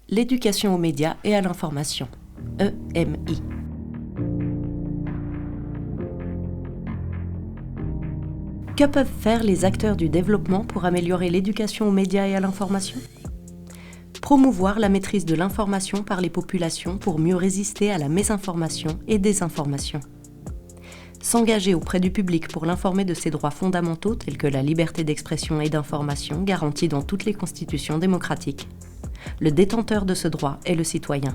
l'éducation aux médias et à l'information, EMI. Que peuvent faire les acteurs du développement pour améliorer l'éducation aux médias et à l'information ? Promouvoir la maîtrise de l'information par les populations pour mieux résister à la mésinformation et désinformation. S'engager auprès du public pour l'informer de ses droits fondamentaux tels que la liberté d'expression et d'information garantie dans toutes les constitutions démocratiques. Le détenteur de ce droit est le citoyen.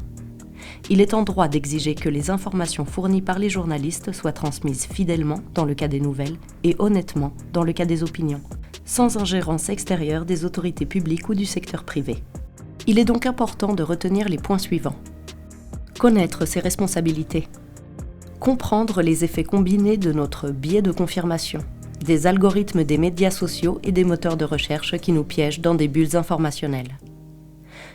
Il est en droit d'exiger que les informations fournies par les journalistes soient transmises fidèlement dans le cas des nouvelles et honnêtement dans le cas des opinions, sans ingérence extérieure des autorités publiques ou du secteur privé. Il est donc important de retenir les points suivants. Connaître ses responsabilités. Comprendre les effets combinés de notre biais de confirmation, des algorithmes des médias sociaux et des moteurs de recherche qui nous piègent dans des bulles informationnelles.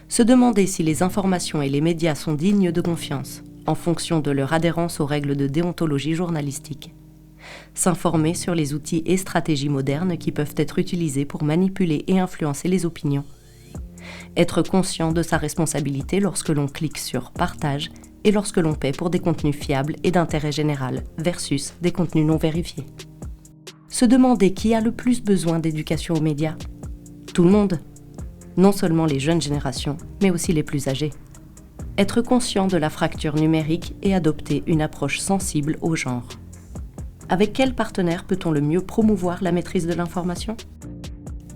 Se demander si les informations et les médias sont dignes de confiance, en fonction de leur adhérence aux règles de déontologie journalistique. S'informer sur les outils et stratégies modernes qui peuvent être utilisés pour manipuler et influencer les opinions. Être conscient de sa responsabilité lorsque l'on clique sur « Partage » et lorsque l'on paie pour des contenus fiables et d'intérêt général versus des contenus non vérifiés. Se demander qui a le plus besoin d'éducation aux médias. Tout le monde. Non seulement les jeunes générations, mais aussi les plus âgés. Être conscient de la fracture numérique et adopter une approche sensible au genre. Avec quel partenaire peut-on le mieux promouvoir la maîtrise de l'information ?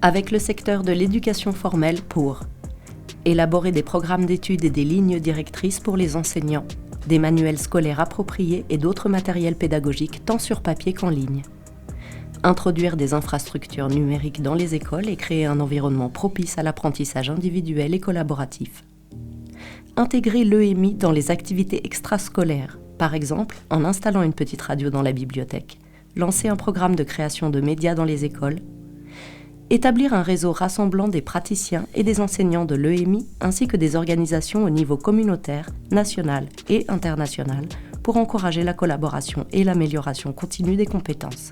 Avec le secteur de l'éducation formelle pour élaborer des programmes d'études et des lignes directrices pour les enseignants, des manuels scolaires appropriés et d'autres matériels pédagogiques tant sur papier qu'en ligne. Introduire des infrastructures numériques dans les écoles et créer un environnement propice à l'apprentissage individuel et collaboratif. Intégrer l'EMI dans les activités extrascolaires, par exemple en installant une petite radio dans la bibliothèque, lancer un programme de création de médias dans les écoles, établir un réseau rassemblant des praticiens et des enseignants de l'EMI ainsi que des organisations au niveau communautaire, national et international pour encourager la collaboration et l'amélioration continue des compétences.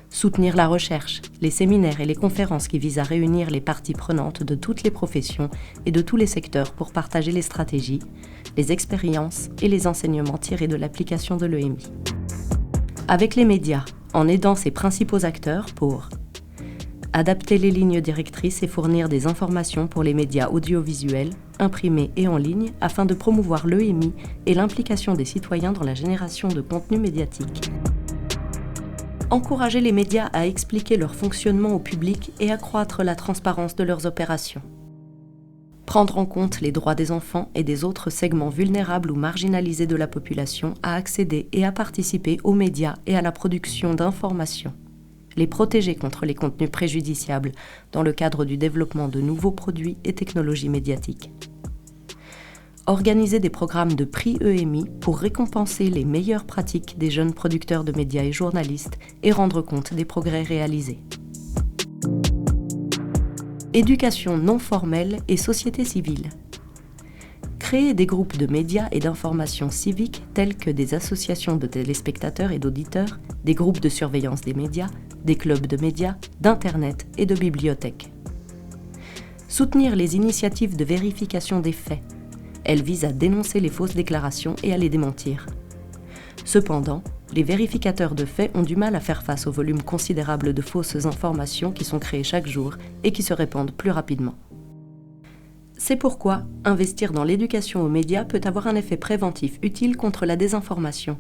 Soutenir la recherche, les séminaires et les conférences qui visent à réunir les parties prenantes de toutes les professions et de tous les secteurs pour partager les stratégies, les expériences et les enseignements tirés de l'application de l'EMI. Avec les médias, en aidant ses principaux acteurs pour adapter les lignes directrices et fournir des informations pour les médias audiovisuels, imprimés et en ligne afin de promouvoir l'EMI et l'implication des citoyens dans la génération de contenus médiatiques. Encourager les médias à expliquer leur fonctionnement au public et accroître la transparence de leurs opérations. Prendre en compte les droits des enfants et des autres segments vulnérables ou marginalisés de la population à accéder et à participer aux médias et à la production d'informations. Les protéger contre les contenus préjudiciables dans le cadre du développement de nouveaux produits et technologies médiatiques. Organiser des programmes de prix EMI pour récompenser les meilleures pratiques des jeunes producteurs de médias et journalistes et rendre compte des progrès réalisés. Éducation non formelle et société civile. Créer des groupes de médias et d'information civiques tels que des associations de téléspectateurs et d'auditeurs, des groupes de surveillance des médias, des clubs de médias, d'internet et de bibliothèques. Soutenir les initiatives de vérification des faits. Elles visent à dénoncer les fausses déclarations et à les démentir. Cependant, les vérificateurs de faits ont du mal à faire face au volume considérable de fausses informations qui sont créées chaque jour et qui se répandent plus rapidement. C'est pourquoi investir dans l'éducation aux médias peut avoir un effet préventif utile contre la désinformation,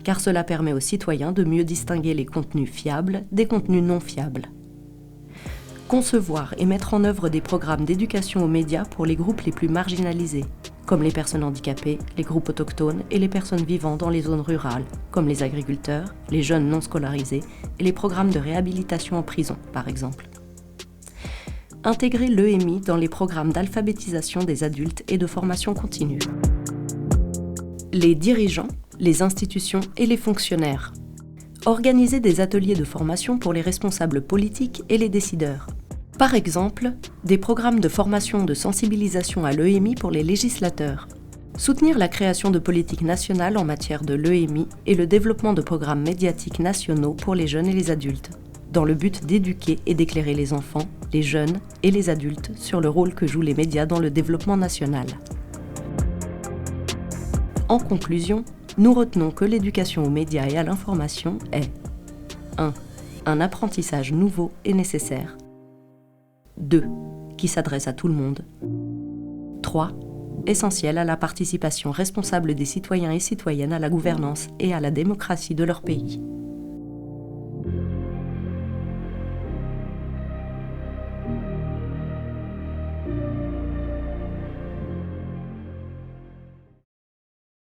car cela permet aux citoyens de mieux distinguer les contenus fiables des contenus non fiables. Concevoir et mettre en œuvre des programmes d'éducation aux médias pour les groupes les plus marginalisés, comme les personnes handicapées, les groupes autochtones et les personnes vivant dans les zones rurales, comme les agriculteurs, les jeunes non scolarisés et les programmes de réhabilitation en prison, par exemple. Intégrer l'EMI dans les programmes d'alphabétisation des adultes et de formation continue. Les dirigeants, les institutions et les fonctionnaires. Organiser des ateliers de formation pour les responsables politiques et les décideurs. Par exemple, des programmes de formation de sensibilisation à l'EMI pour les législateurs. Soutenir la création de politiques nationales en matière de l'EMI et le développement de programmes médiatiques nationaux pour les jeunes et les adultes. dans le but d'éduquer et d'éclairer les enfants, les jeunes et les adultes sur le rôle que jouent les médias dans le développement national. En conclusion, nous retenons que l'éducation aux médias et à l'information est 1. Un apprentissage nouveau et nécessaire. 2. Qui s'adresse à tout le monde. 3. Essentiel à la participation responsable des citoyens et citoyennes à la gouvernance et à la démocratie de leur pays.